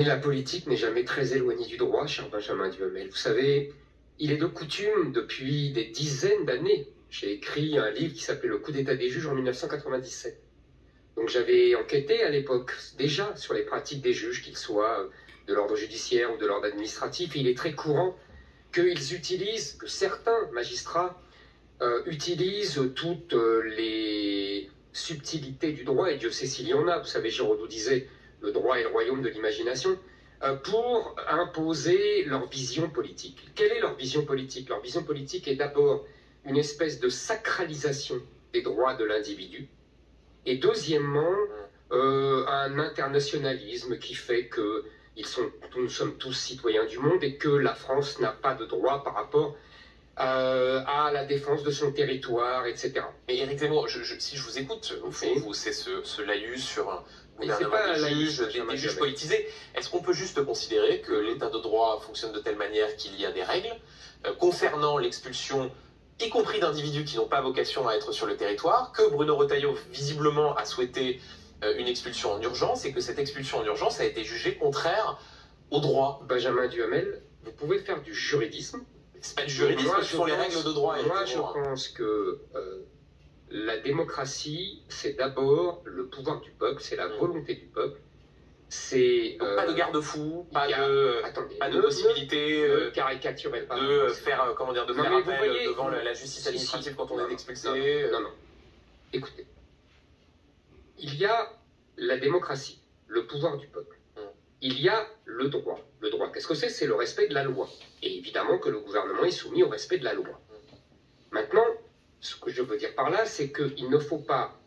La politique n'est jamais très éloignée du droit, cher Benjamin Duhamel. Vous savez, il est de coutume, depuis des dizaines d'années, j'ai écrit un livre qui s'appelait Le coup d'état des juges en 1997. Donc j'avais enquêté à l'époque déjà sur les pratiques des juges, qu'ils soient de l'ordre judiciaire ou de l'ordre administratif. Et il est très courant qu'ils utilisent, que certains magistrats utilisent toutes les subtilités du droit, et Dieu sait s'il y en a. Vous savez, Giraudoux disait « le droit est le royaume de l'imagination », pour imposer leur vision politique. Quelle est leur vision politique? Leur vision politique est d'abord une espèce de sacralisation des droits de l'individu, et deuxièmement, un internationalisme qui fait que nous sommes tous citoyens du monde et que la France n'a pas de droit par rapport à la défense de son territoire, etc. Mais Éric Zemmour, si je vous écoute, au fond, vous, c'est ce laïus sur un gouvernement des juges politisés. Est-ce qu'on peut juste considérer que l'état de droit fonctionne de telle manière qu'il y a des règles concernant l'expulsion, y compris d'individus qui n'ont pas vocation à être sur le territoire, que Bruno Retailleau, visiblement, a souhaité une expulsion en urgence, et que cette expulsion en urgence a été jugée contraire au droit? Benjamin Duhamel, vous pouvez faire du juridisme. C'est pas du juridisme, ce sont les règles de droit. Moi, je pense que la démocratie, c'est d'abord le pouvoir du peuple, c'est la volonté du peuple. C'est pas de garde-fou, pas de possibilité caricaturelle, de faire, comment dire, de faire appel devant la justice administrative quand on est expulsé. Non. Écoutez, il y a la démocratie, le pouvoir du peuple. Il y a le droit. Le droit, qu'est-ce que c'est? C'est le respect de la loi. Et évidemment que le gouvernement est soumis au respect de la loi. Maintenant, ce que je veux dire par là, c'est qu'il ne faut pas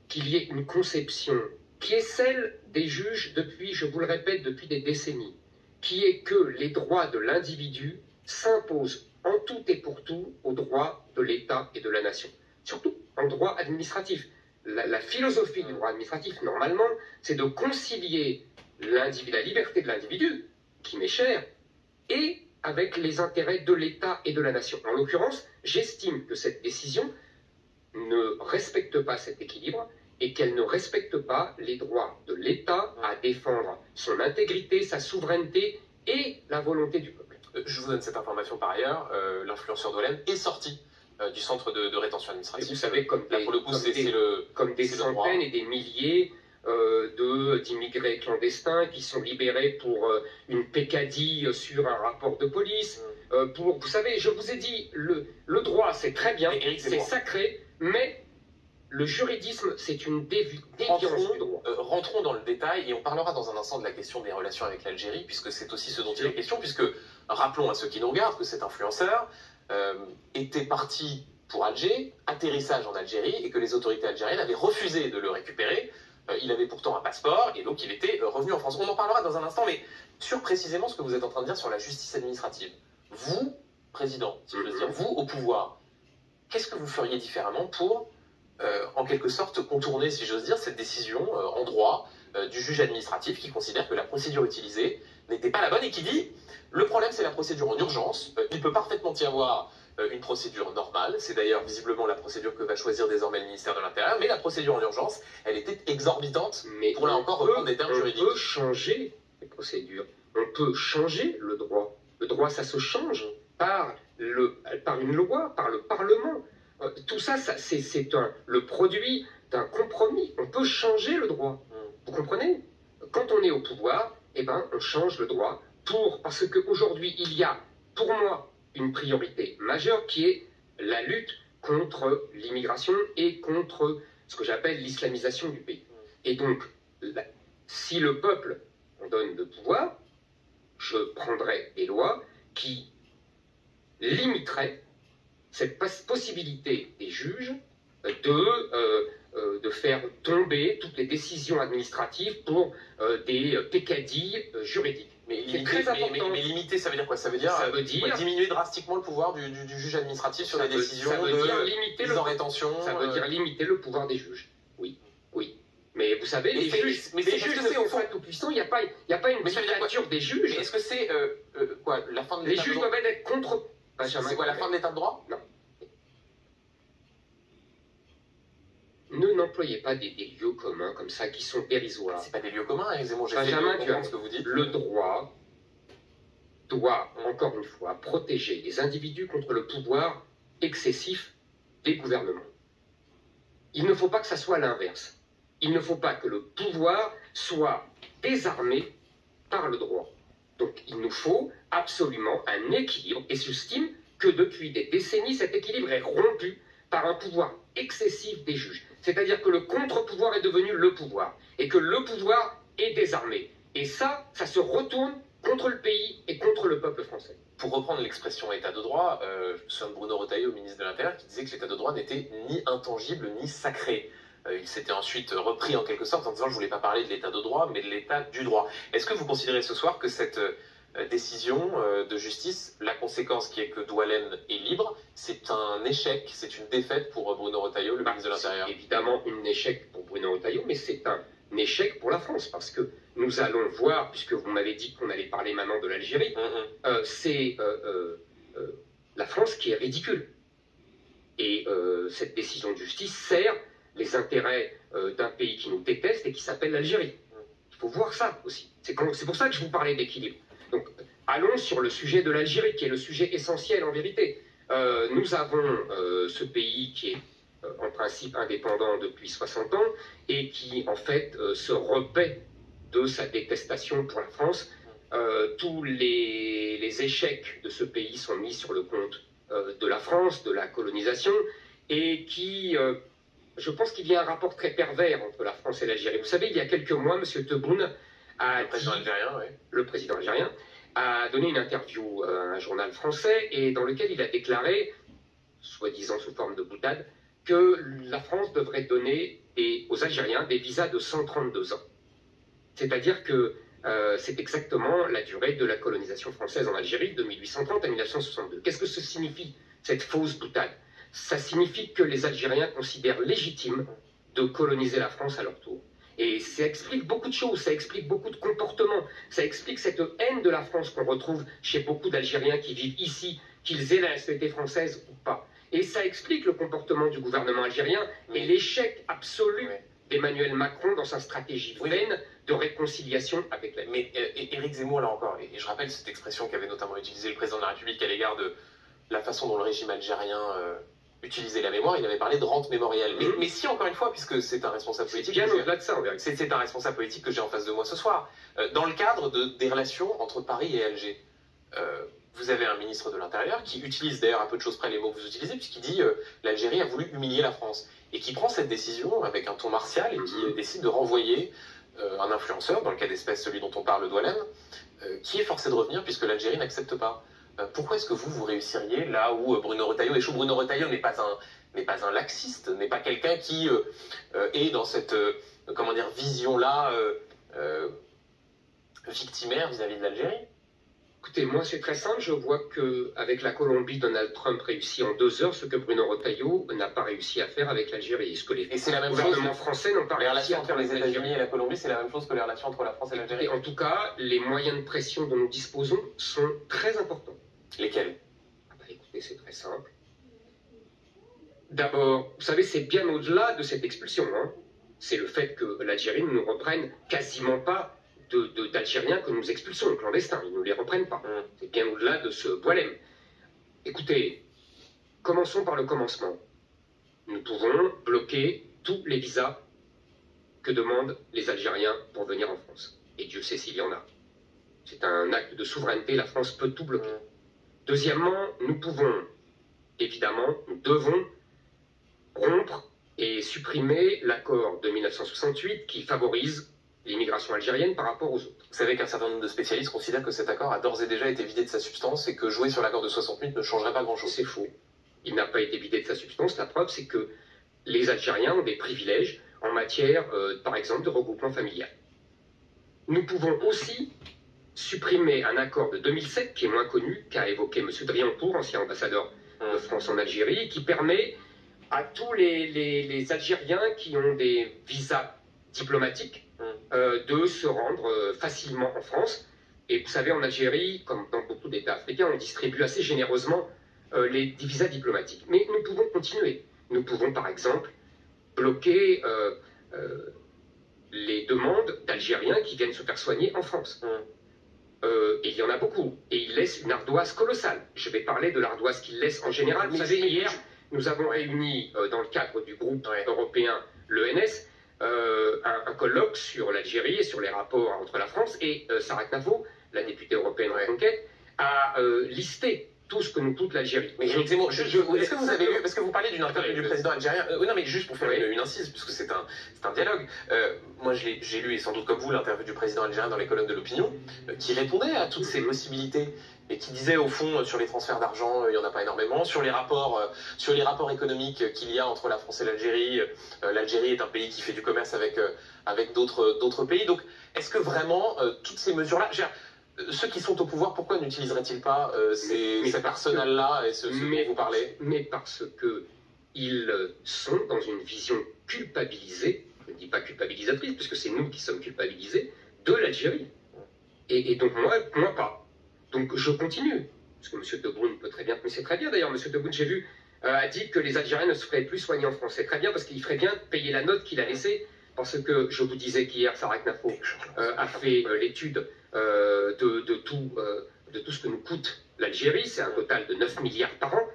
qu'il y ait une conception qui est celle des juges depuis, je vous le répète, depuis des décennies, qui est que les droits de l'individu s'imposent en tout et pour tout aux droits de l'État et de la nation. Surtout en droit administratif. La philosophie du droit administratif, normalement, c'est de concilier la liberté de l'individu, qui m'est chère, et avec les intérêts de l'État et de la nation. En l'occurrence, j'estime que cette décision ne respecte pas cet équilibre et qu'elle ne respecte pas les droits de l'État à défendre son intégrité, sa souveraineté et la volonté du peuple. Je vous donne cette information par ailleurs, l'influenceur Dolem est sorti du centre de rétention administrative. Et vous savez, comme des centaines et des milliers d'immigrés clandestins qui sont libérés pour une peccadille sur un rapport de police. Vous savez, je vous ai dit, le droit c'est très bien, c'est sacré, mais le juridisme c'est une déviance du droit. Rentrons dans le détail et on parlera dans un instant de la question des relations avec l'Algérie, puisque c'est aussi ce dont il est question, puisque rappelons à ceux qui nous regardent que cet influenceur était parti pour Alger, atterrissage en Algérie, et que les autorités algériennes avaient refusé de le récupérer. Il avait pourtant un passeport, et donc il était revenu en France. On en parlera dans un instant, mais sur précisément ce que vous êtes en train de dire sur la justice administrative. Vous, président, si je veux dire, vous, au pouvoir, qu'est-ce que vous feriez différemment pour, en quelque sorte, contourner, si j'ose dire, cette décision en droit du juge administratif qui considère que la procédure utilisée n'était pas la bonne et qui dit, le problème c'est la procédure en urgence, il peut parfaitement y avoir une procédure normale, c'est d'ailleurs visiblement la procédure que va choisir désormais le ministère de l'Intérieur, mais la procédure en urgence, elle était exorbitante, mais pour là encore reprendre des termes juridiques. On peut changer les procédures, on peut changer le droit. Le droit, ça se change par une loi, par le Parlement. Tout ça, c'est le produit d'un compromis. On peut changer le droit. Vous comprenez? Quand on est au pouvoir, eh ben, on change le droit parce qu'aujourd'hui, il y a, pour moi, une priorité majeure qui est la lutte contre l'immigration et contre ce que j'appelle l'islamisation du pays. Et donc, si le peuple en donne le pouvoir, je prendrai des lois qui limiteraient cette possibilité des juges de faire tomber toutes les décisions administratives pour des peccadilles juridiques. Mais limiter, ça veut dire quoi? Ça veut dire diminuer drastiquement le pouvoir du juge administratif sur les décisions de mise en rétention. Ça veut dire limiter le pouvoir des juges. Oui. Mais vous savez, les juges ne sont pas tout puissants, il n'y a pas une dictature des juges. Est-ce que c'est quoi, la fin de l'état de droit? Les juges doivent être contre... C'est quoi, la fin de l'état de droit? Non. n'employez pas des lieux communs comme ça qui sont dérisoires. C'est pas des lieux communs, Éric Zemmour, j'essaie Benjamin, de comprendre ce que vous dites. Le droit doit, encore une fois, protéger les individus contre le pouvoir excessif des gouvernements. Il ne faut pas que ça soit l'inverse. Il ne faut pas que le pouvoir soit désarmé par le droit. Donc il nous faut absolument un équilibre, et j'estime que depuis des décennies, cet équilibre est rompu par un pouvoir excessif des juges. C'est-à-dire que le contre-pouvoir est devenu le pouvoir, et que le pouvoir est désarmé. Et ça se retourne contre le pays et contre le peuple français. Pour reprendre l'expression état de droit, je me souviens de Bruno Retailleau, ministre de l'Intérieur, qui disait que l'état de droit n'était ni intangible ni sacré. Il s'était ensuite repris en quelque sorte en disant « je ne voulais pas parler de l'état de droit, mais de l'état du droit ». Est-ce que vous considérez ce soir que cette décision de justice, la conséquence qui est que Douallem est libre, c'est un échec, c'est une défaite pour Bruno Retailleau, le ministre de l'Intérieur? C'est évidemment un échec pour Bruno Retailleau, mais c'est un échec pour la France, parce que nous allons voir, puisque vous m'avez dit qu'on allait parler maintenant de l'Algérie, c'est la France qui est ridicule. Et cette décision de justice sert les intérêts d'un pays qui nous déteste et qui s'appelle l'Algérie. Il faut voir ça aussi. C'est pour ça que je vous parlais d'équilibre. Donc, allons sur le sujet de l'Algérie, qui est le sujet essentiel en vérité. Nous avons ce pays qui est en principe indépendant depuis 60 ans et qui, en fait, se repaît de sa détestation pour la France. Tous les échecs de ce pays sont mis sur le compte de la France, de la colonisation, et qui... je pense qu'il y a un rapport très pervers entre la France et l'Algérie. Vous savez, il y a quelques mois, M. Tebboune a le président algérien, a donné une interview à un journal français et dans lequel il a déclaré, soi-disant sous forme de boutade, que la France devrait donner aux Algériens des visas de 132 ans. C'est-à-dire que c'est exactement la durée de la colonisation française en Algérie de 1830 à 1962. Qu'est-ce que ça signifie, cette fausse boutade? Ça signifie que les Algériens considèrent légitime de coloniser la France à leur tour. Et ça explique beaucoup de choses, ça explique beaucoup de comportements, ça explique cette haine de la France qu'on retrouve chez beaucoup d'Algériens qui vivent ici, qu'ils aient la nationalité française ou pas. Et ça explique le comportement du gouvernement algérien et l'échec absolu d'Emmanuel Macron dans sa stratégie vaine de réconciliation avec la... Mais Éric Zemmour, là encore, et je rappelle cette expression qu'avait notamment utilisée le président de la République à l'égard de la façon dont le régime algérien utilisait la mémoire, il avait parlé de rente mémorielle. Mais si, encore une fois, puisque c'est un responsable politique... Bien au-delà de ça, c'est un responsable politique que j'ai en face de moi ce soir. Dans le cadre des relations entre Paris et Alger, vous avez un ministre de l'Intérieur qui utilise d'ailleurs à peu de choses près les mots que vous utilisez, puisqu'il dit l'Algérie a voulu humilier la France. Et qui prend cette décision avec un ton martial et qui décide de renvoyer un influenceur, dans le cas d'espèce celui dont on parle, Douallem, qui est forcé de revenir puisque l'Algérie n'accepte pas. Pourquoi est-ce que vous réussiriez là où Bruno Retailleau échoue? Bruno Retailleau n'est pas un laxiste, n'est pas quelqu'un qui est dans cette vision-là victimaire vis-à-vis de l'Algérie. Écoutez, moi c'est très simple, je vois qu'avec la Colombie, Donald Trump réussit en 2 heures ce que Bruno Retailleau n'a pas réussi à faire avec l'Algérie. Ce que les gouvernements français n'ont pas réussi à faire avec l'Algérie. Les relations entre les États-Unis et la Colombie, c'est la même chose que les relations entre la France et l'Algérie. Et en tout cas, les moyens de pression dont nous disposons sont très importants. Lesquels? Écoutez, c'est très simple. D'abord, vous savez, c'est bien au-delà de cette expulsion. C'est le fait que l'Algérie ne nous reprenne quasiment pas d'Algériens que nous expulsons, clandestins, ils ne nous les reprennent pas. C'est bien au-delà de ce Douallem. Écoutez, commençons par le commencement. Nous pouvons bloquer tous les visas que demandent les Algériens pour venir en France. Et Dieu sait s'il y en a. C'est un acte de souveraineté, la France peut tout bloquer. Deuxièmement, nous pouvons, évidemment, nous devons rompre et supprimer l'accord de 1968 qui favorise l'immigration algérienne par rapport aux autres. Vous savez qu'un certain nombre de spécialistes considèrent que cet accord a d'ores et déjà été vidé de sa substance et que jouer sur l'accord de 68 ne changerait pas grand-chose. C'est faux. Il n'a pas été vidé de sa substance. La preuve, c'est que les Algériens ont des privilèges en matière, par exemple, de regroupement familial. Nous pouvons aussi supprimer un accord de 2007, qui est moins connu, qu'a évoqué M. Driancourt, ancien ambassadeur de France en Algérie, qui permet à tous les Algériens qui ont des visas diplomatiques de se rendre facilement en France. Et vous savez, en Algérie, comme dans beaucoup d'États africains, on distribue assez généreusement les visas diplomatiques. Mais nous pouvons continuer. Nous pouvons, par exemple, bloquer les demandes d'Algériens qui viennent se faire soigner en France. Et il y en a beaucoup. Et il laisse une ardoise colossale. Je vais parler de l'ardoise qu'il laisse en général. Vous savez, hier, nous avons réuni, dans le cadre du groupe européen, l'ENS, un colloque sur l'Algérie et sur les rapports entre la France. Et Sarah Knafo, la députée européenne en conquête, a listé tout ce que nous coûte l'Algérie. Mais Éric Zemmour, est-ce que vous avez lu, parce que vous parlez d'une interview du président algérien, non mais juste pour faire une incise, puisque c'est un dialogue, moi j'ai lu, et sans doute comme vous, l'interview du président algérien dans les colonnes de l'opinion, qui répondait à toutes ces possibilités, et qui disait au fond, sur les transferts d'argent, il n'y en a pas énormément, sur les rapports économiques qu'il y a entre la France et l'Algérie, l'Algérie est un pays qui fait du commerce avec d'autres pays, donc est-ce que vraiment, toutes ces mesures-là, ceux qui sont au pouvoir, pourquoi n'utiliseraient-ils pas ces arsenals-là et ce dont vous parlez? Mais parce qu'ils sont dans une vision culpabilisée, je ne dis pas culpabilisatrice, puisque c'est nous qui sommes culpabilisés, de l'Algérie. Et donc moi pas. Donc je continue. Parce que M. Tebboune peut très bien, mais c'est très bien d'ailleurs, M. Tebboune, j'ai vu, a dit que les Algériens ne se feraient plus soigner en France. C'est très bien parce qu'il ferait bien payer la note qu'il a laissée. Parce que je vous disais qu'hier, Sarah Knafo a fait l'étude de tout ce que nous coûte l'Algérie. C'est un total de 9 milliards par an.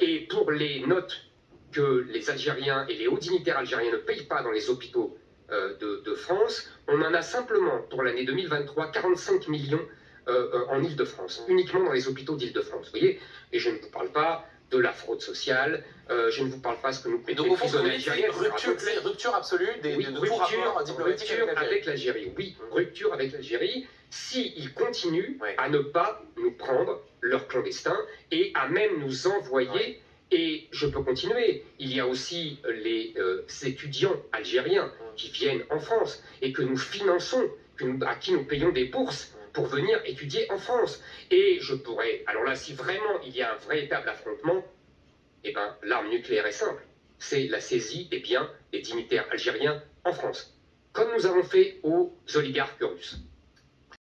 Et pour les notes que les Algériens et les hauts dignitaires algériens ne payent pas dans les hôpitaux de France, on en a simplement, pour l'année 2023, 45 millions en Île-de-France, uniquement dans les hôpitaux d'Île-de-France. Vous voyez? Et je ne vous parle pas de la fraude sociale, je ne vous parle pas de ce que nous coûte les prisonniers algériens. Rupture absolue de tout rapport diplomatique avec l'Algérie. Oui, rupture avec l'Algérie, s'ils continuent à ne pas nous prendre leurs clandestins et à même nous envoyer, et je peux continuer, il y a aussi les étudiants algériens qui viennent en France et que nous finançons, à qui nous payons des bourses pour venir étudier en France. Et je pourrais, alors là, si vraiment il y a un véritable affrontement, eh ben, l'arme nucléaire est simple. C'est la saisie des biens des dignitaires algériens en France. Comme nous avons fait aux oligarques russes.